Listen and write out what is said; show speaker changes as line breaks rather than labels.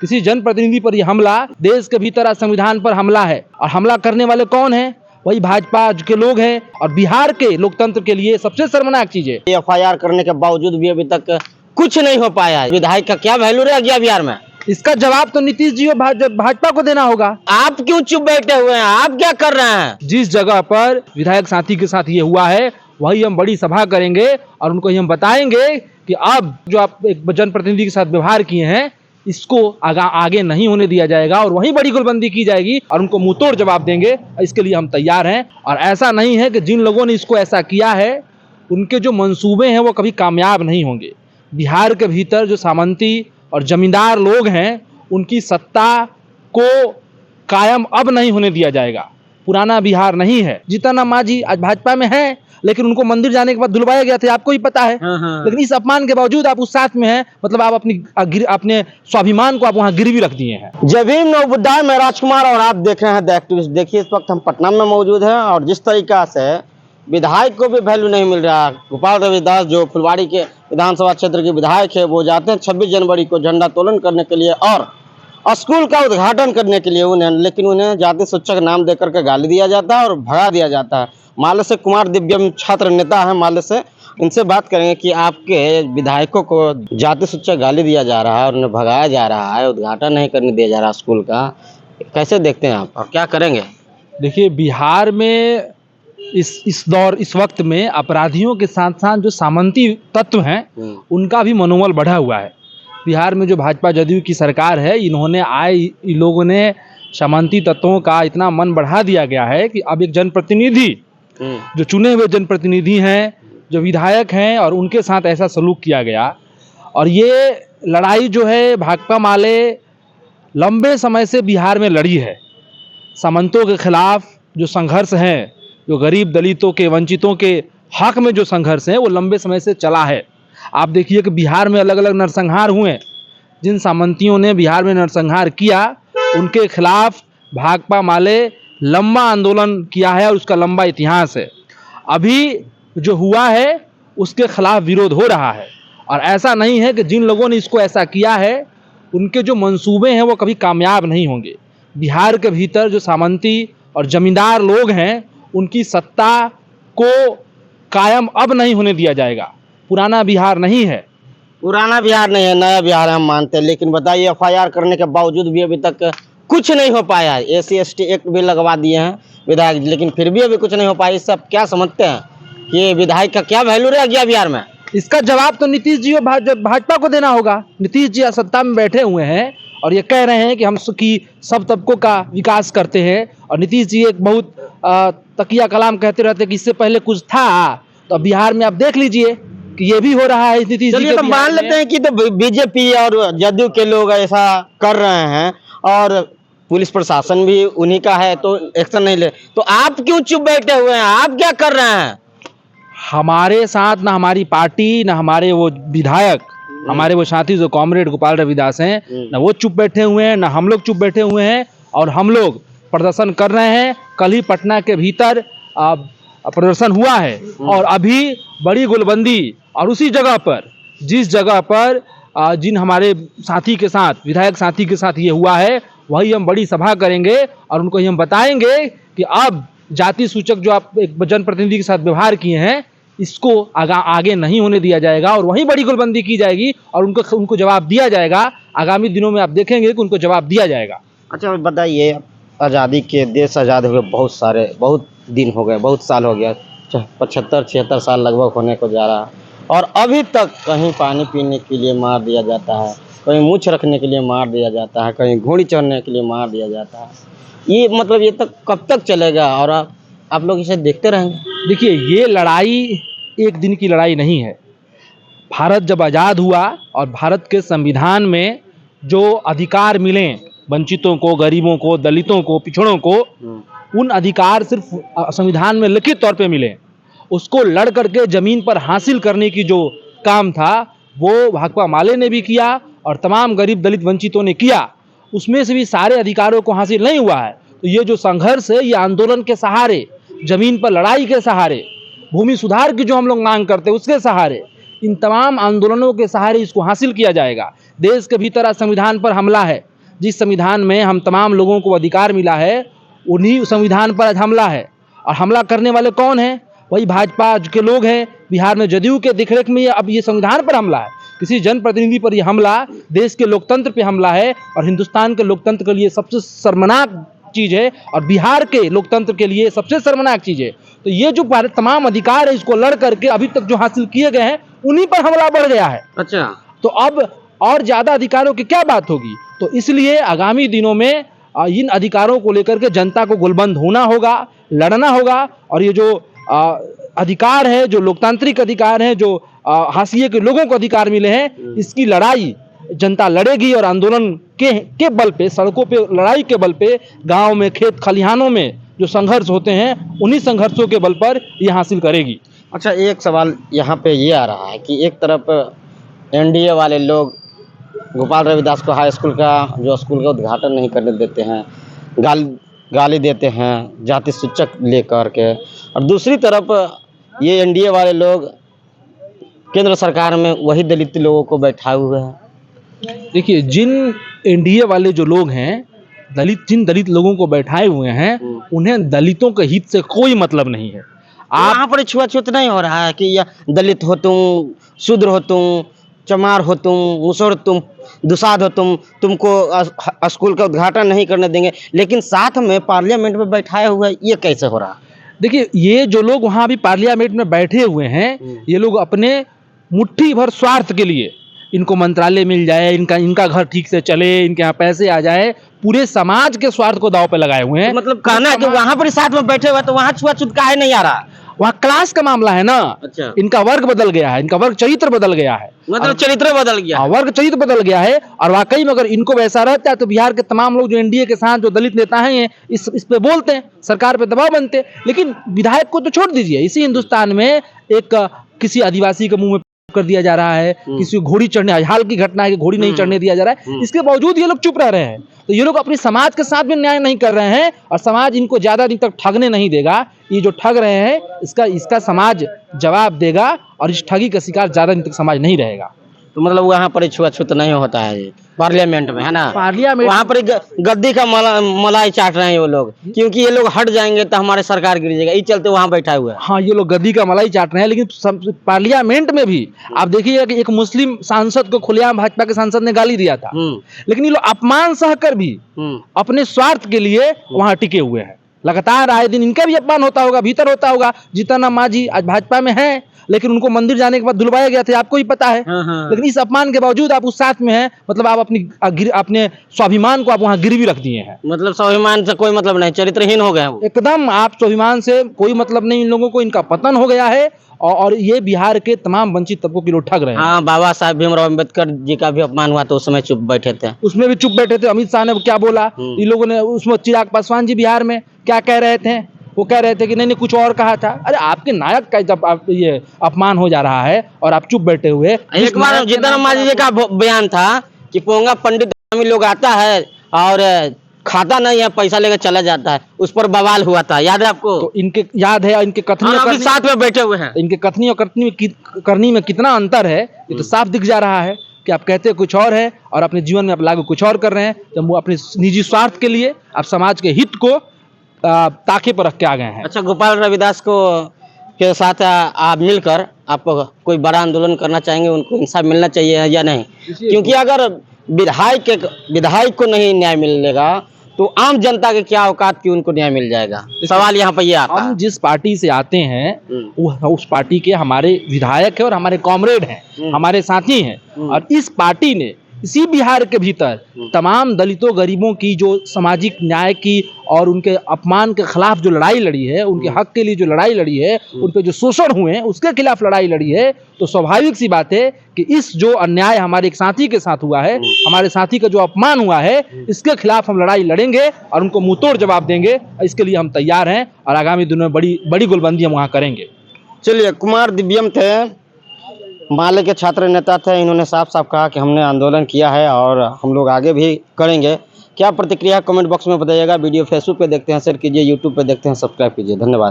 किसी जनप्रतिनिधि पर यह हमला देश के भीतर संविधान पर हमला है। और हमला करने वाले कौन है? वही भाजपा के लोग हैं। और बिहार के लोकतंत्र के लिए सबसे शर्मनाक चीज है।
एफआईआर करने के बावजूद भी अभी तक कुछ नहीं हो पाया है। विधायक का क्या वैल्यू रह गया बिहार में?
इसका जवाब तो नीतीश जी और भाजपा को देना होगा।
आप क्यों चुप बैठे हुए हैं? आप क्या कर रहे हैं?
जिस जगह पर विधायक साथी के साथ ये हुआ है वही हम बड़ी सभा करेंगे और उनको हम बताएंगे कि अब जो आप एक जनप्रतिनिधि के साथ व्यवहार किए हैं इसको आगे नहीं होने दिया जाएगा और वही बड़ी गोलबंदी की जाएगी और उनको मुंहतोड़ जवाब देंगे। इसके लिए हम तैयार हैं। और ऐसा नहीं है कि जिन लोगों ने इसको ऐसा किया है उनके जो मंसूबे हैं वो कभी कामयाब नहीं होंगे। बिहार के भीतर जो सामंती और जमींदार लोग हैं उनकी सत्ता को कायम अब नहीं होने दिया जाएगा। पुराना बिहार नहीं है। जीतन राम मांझी आज भाजपा में है लेकिन उनको मंदिर जाने के बाद धुलवाया गया था, आपको ही पता है। लेकिन इस अपमान के बावजूद आप उस साथ में हैं, मतलब आप अपने स्वाभिमान को आप वहां गिरवी रख दिए हैं।
जय भीम नवबुद्धाय, मैं राजकुमार और आप देख रहे हैं द एक्टिविस्ट। देखिए इस वक्त हम पटना में मौजूद हैं और जिस तरीका से विधायक को भी वैल्यू नहीं मिल रहा। गोपाल रविदास जो फुलवाड़ी के विधानसभा क्षेत्र के विधायक है वो जाते हैं 26 जनवरी को झंडा तोलन करने के लिए और स्कूल का उद्घाटन करने के लिए लेकिन उन्हें जाति सूचक नाम देकर के गाली दिया जाता है और भगा दिया जाता है। मालस्य कुमार दिव्यम छात्र नेता है मालस्य, इनसे बात करेंगे कि आपके विधायकों को जाति सूचक गाली दिया जा रहा है और उन्हें भगाया जा रहा है, उद्घाटन नहीं करने दिया जा रहा स्कूल का, कैसे देखते हैं आप और क्या करेंगे?
देखिए बिहार में इस वक्त में अपराधियों के साथ साथ जो सामंती तत्व हैं उनका भी मनोबल बढ़ा हुआ है। बिहार में जो भाजपा जदयू की सरकार है इन लोगों ने सामंती तत्वों का इतना मन बढ़ा दिया गया है कि अब एक जनप्रतिनिधि जो चुने हुए जनप्रतिनिधि हैं, जो विधायक हैं और उनके साथ ऐसा सलूक किया गया। और ये लड़ाई जो है भाकपा माले लंबे समय से बिहार में लड़ी है। सामंतों के खिलाफ जो संघर्ष है, जो गरीब दलितों के वंचितों के हक में जो संघर्ष है वो लंबे समय से चला है। आप देखिए कि बिहार में अलग अलग नरसंहार हुए। जिन सामंतियों ने बिहार में नरसंहार किया उनके खिलाफ भाकपा माले लंबा आंदोलन किया है और उसका लंबा इतिहास है। अभी जो हुआ है उसके खिलाफ विरोध हो रहा है। और ऐसा नहीं है कि जिन लोगों ने इसको ऐसा किया है उनके जो मंसूबे हैं वो कभी कामयाब नहीं होंगे। बिहार के भीतर जो सामंती और जमींदार लोग हैं उनकी सत्ता को कायम अब नहीं होने दिया जाएगा। पुराना बिहार नहीं है।
पुराना बिहार नहीं है, नया बिहार हम मानते हैं। लेकिन बताइए एफआईआर करने के बावजूद भी अभी तक कुछ नहीं हो पाया है। SC/ST एक्ट भी लगवा दिए हैं विधायक, लेकिन फिर भी अभी कुछ नहीं हो पाया। इस सब क्या समझते हैं कि विधायक का क्या वैल्यू रह गया बिहार में?
इसका जवाब तो नीतीश जी और भाजपा को देना होगा। नीतीश जी सत्ता में बैठे हुए हैं और ये कह रहे हैं कि हम सब तबकों का विकास करते हैं। और नीतीश जी एक बहुत तकिया कलाम कहते रहते कि इससे पहले कुछ था। तो बिहार में आप देख लीजिए कि ये भी हो रहा है। नीतीश जी
तो मान लेते हैं कि तो बीजेपी और जदयू के लोग ऐसा कर रहे हैं और पुलिस प्रशासन भी उन्हीं का है तो एक्शन नहीं ले, तो आप क्यों चुप बैठे हुए हैं? आप क्या कर रहे हैं?
हमारे साथ ना हमारी पार्टी ना हमारे वो विधायक, हमारे वो साथी जो कॉमरेड गोपाल रविदास हैं, ना वो चुप बैठे हुए हैं ना हम लोग चुप बैठे हुए हैं। और हम लोग प्रदर्शन कर रहे हैं। कल ही पटना के भीतर प्रदर्शन हुआ है और अभी बड़ी गोलबंदी और उसी जगह पर जिस जगह पर जिन हमारे साथी के साथ विधायक साथी के साथ ये हुआ है वही हम बड़ी सभा करेंगे और उनको हम बताएंगे कि अब जाति सूचक जो आप एक जनप्रतिनिधि के साथ व्यवहार किए हैं इसको आगे नहीं होने दिया जाएगा और वही बड़ी गोलबंदी की जाएगी और उनको जवाब दिया जाएगा। आगामी दिनों में आप देखेंगे कि उनको जवाब दिया जाएगा।
अच्छा बताइए, आज़ादी के देश आज़ाद हुए बहुत दिन हो गए, बहुत साल हो गया, 75-76 साल लगभग होने को जा रहा और अभी तक कहीं पानी पीने के लिए मार दिया जाता है, कहीं मूछ रखने के लिए मार दिया जाता है, कहीं घोड़ी चढ़ने के लिए मार दिया जाता है। ये मतलब ये तक कब तक चलेगा और आप लोग इसे देखते रहेंगे? देखिए
ये लड़ाई एक दिन की लड़ाई नहीं है। भारत जब आज़ाद हुआ और भारत के संविधान में जो अधिकार मिले वंचितों को, गरीबों को, दलितों को, पिछड़ों को, उन अधिकार सिर्फ संविधान में लिखित तौर पे मिले। उसको लड़ करके जमीन पर हासिल करने की जो काम था वो भाकपा माले ने भी किया और तमाम गरीब दलित वंचितों ने किया। उसमें से भी सारे अधिकारों को हासिल नहीं हुआ है। तो ये जो संघर्ष है ये आंदोलन के सहारे, जमीन पर लड़ाई के सहारे, भूमि सुधार की जो हम लोग मांग करते हैं उसके सहारे, इन तमाम आंदोलनों के सहारे इसको हासिल किया जाएगा। देश के भीतर आज संविधान पर हमला है। जिस संविधान में हम तमाम लोगों को अधिकार मिला है, उन्हीं संविधान पर आज हमला है। और हमला करने वाले कौन हैं? वही भाजपा के लोग हैं। बिहार में जदयू के देखरेख में अब ये संविधान पर हमला है, किसी जनप्रतिनिधि पर यह हमला देश के लोकतंत्र पे हमला है और हिंदुस्तान के लोकतंत्र के लिए सबसे शर्मनाक चीज़ है और बिहार के लोकतंत्र के लिए सबसे शर्मनाक चीज़ है। तो ये जो तमाम अधिकार है, इसको लड़ करके अभी तक जो हासिल किए गए हैं, उन्हीं पर हमला बढ़ गया है।
अच्छा,
तो अब और ज़्यादा अधिकारों की क्या बात होगी? तो इसलिए आगामी दिनों में इन अधिकारों को लेकर के जनता को गोलबंद होना होगा, लड़ना होगा। और ये जो अधिकार है, जो लोकतांत्रिक अधिकार है, जो हाशिए के लोगों को अधिकार मिले हैं, इसकी लड़ाई जनता लड़ेगी। और आंदोलन के बल पे, सड़कों पे लड़ाई के बल पे, गांव में, खेत खलिहानों में जो संघर्ष होते हैं, उन्हीं संघर्षों के बल पर ये हासिल करेगी।
अच्छा, एक सवाल यहाँ पे ये आ रहा है कि एक तरफ एनडीए वाले लोग गोपाल रविदास को हाई स्कूल का उद्घाटन नहीं करने देते हैं, गाली देते हैं जाति सूचक लेकर के, और दूसरी तरफ ये एनडीए वाले लोग केंद्र सरकार में वही दलित लोगों को बैठाए हुए हैं।
देखिए, जिन एनडीए वाले जो लोग हैं, जिन दलित लोगों को बैठाए हुए हैं, उन्हें दलितों के हित से कोई मतलब नहीं है।
आप यहाँ पर छुआछूत नहीं हो रहा है कि या दलित हो तुम, शूद्र हो तुम, चमार हो तुम, मुसहर तुम, दुसाध हो तुमको स्कूल का उद्घाटन नहीं करने देंगे, लेकिन साथ में पार्लियामेंट में बैठाए हुए, ये कैसे हो रहा?
देखिए, ये जो लोग वहाँ भी पार्लियामेंट में बैठे हुए हैं, ये लोग अपने मुट्ठी भर स्वार्थ के लिए, इनको मंत्रालय मिल जाए, इनका घर ठीक से चले, इनके यहाँ पैसे आ जाए, पूरे समाज के स्वार्थ को दांव पे लगाए हुए हैं।
तो मतलब कहना है कि वहाँ पर साथ में बैठे हुए तो वहाँ छुआछूत काहे नहीं आ रहा?
वहाँ क्लास का मामला है ना।
अच्छा,
इनका वर्ग बदल गया है, इनका वर्ग चरित्र बदल गया है,
मतलब चरित्र बदल गया,
वर्ग चरित्र बदल गया है। और वाकई में अगर इनको वैसा रहता है तो बिहार के तमाम लोग जो एनडीए के साथ जो दलित नेता हैं, इस पे बोलते हैं, सरकार पे दबाव बनते। लेकिन विधायक को तो छोड़ दीजिए, इसी हिंदुस्तान में एक किसी आदिवासी के मुंह में कर दिया जा रहा है, किसी को घोड़ी चढ़ने, हाल की घटना है कि घोड़ी नहीं चढ़ने दिया जा रहा है, इसके बावजूद ये लोग चुप रह रहे हैं। तो ये लोग अपने समाज के साथ भी न्याय नहीं कर रहे हैं और समाज इनको ज्यादा दिन तक ठगने नहीं देगा। ये जो ठग रहे हैं, इसका समाज जवाब देगा और इस ठगी का शिकार ज्यादा दिन तक समाज नहीं रहेगा।
तो मतलब वहाँ पर छुआछूत नहीं होता है पार्लियामेंट में, है ना?
पार्लियामेंट
वहाँ पर गद्दी का मलाई चाट रहे हैं वो लोग, क्योंकि ये लोग हट जाएंगे तो हमारे सरकार गिर जाएगा, इस चलते वहाँ बैठा हुआ है।
हाँ, ये लोग गद्दी का मलाई चाट रहे हैं, लेकिन पार्लियामेंट में भी आप देखिएगा कि एक मुस्लिम सांसद को खुलेआम भाजपा के सांसद ने गाली दिया था, लेकिन ये लोग अपमान सहकर भी अपने स्वार्थ के लिए वहाँ टिके हुए हैं। लगातार आए दिन इनका भी अपमान होता होगा, भीतर होता होगा। जीतन मांझी आज भाजपा में है, लेकिन उनको मंदिर जाने के बाद धुलवाया गया था, आपको ही पता है। लेकिन इस अपमान के बावजूद आप उस साथ में हैं, मतलब आप अपने स्वाभिमान को आप वहाँ गिरवी रख दिए हैं।
मतलब स्वाभिमान से कोई मतलब नहीं, चरित्रहीन हो गए हैं।
एकदम आप स्वाभिमान से कोई मतलब नहीं इन लोगों को, इनका पतन हो गया है। और ये बिहार के तमाम वंचित तबकों के लोग ठग रहे हैं।
हाँ, बाबा साहब भीमराव अम्बेडकर जी का भी अपमान हुआ तो उस समय चुप बैठे थे, उसमें
भी चुप बैठे थे। अमित शाह ने क्या बोला, इन लोगों ने उसमें चिराग पासवान जी बिहार में क्या कह रहे थे, वो कह रहे थे कि नहीं कुछ और कहा था। अरे आपके नायक का जब आप ये अपमान हो जा रहा है और आप चुप बैठे हुए।
एक बार जीतन मांझी जी का बयान था कि पोंगा पंडित लोग आता है और खाता नहीं है, पैसा लेकर चला जाता है, उस पर बवाल हुआ था, याद है आपको? तो
इनके याद है, इनके कथनी और
साथ में बैठे हुए हैं,
इनके कथनी और करनी में कितना अंतर है, ये तो साफ दिख जा रहा है कि आप कहते कुछ और है और अपने जीवन में आप लागू कुछ और कर रहे हैं। जब वो अपने निजी स्वार्थ के लिए आप समाज के हित को ताके पर रख के आ गए हैं।
अच्छा, गोपाल रविदास को के साथ आप मिलकर आप कोई बड़ा आंदोलन करना चाहेंगे, उनको इंसाफ मिलना चाहिए या नहीं? क्योंकि अगर विधायक को नहीं न्याय मिलेगा तो आम जनता के क्या औकात की उनको न्याय मिल जाएगा? सवाल यहाँ पर ये आता है।
हम जिस पार्टी से आते हैं उस पार्टी के हमारे विधायक है और हमारे कॉमरेड हैं, हमारे साथी हैं। और इस पार्टी ने इसी बिहार के भीतर तमाम दलितों गरीबों की जो सामाजिक न्याय की और उनके अपमान के खिलाफ जो लड़ाई लड़ी है, उनके हक के लिए जो लड़ाई लड़ी है, उन पे जो शोषण हुए हैं उसके खिलाफ लड़ाई लड़ी है। तो स्वाभाविक सी बात है कि इस जो अन्याय हमारे एक साथी के साथ हुआ है, हमारे साथी का जो अपमान हुआ है, इसके खिलाफ हम लड़ाई लड़ेंगे और उनको मुंहतोड़ जवाब देंगे। इसके लिए हम तैयार हैं और आगामी दिनों में बड़ी गोलबंदी हम वहाँ करेंगे।
चलिए, कुमार दिव्यम थे, माले के छात्र नेता थे, इन्होंने साफ साफ कहा कि हमने आंदोलन किया है और हम लोग आगे भी करेंगे। क्या प्रतिक्रिया कमेंट बॉक्स में बताइएगा। वीडियो फेसबुक पे देखते हैं शेयर कीजिए, यूट्यूब पे देखते हैं सब्सक्राइब कीजिए। धन्यवाद।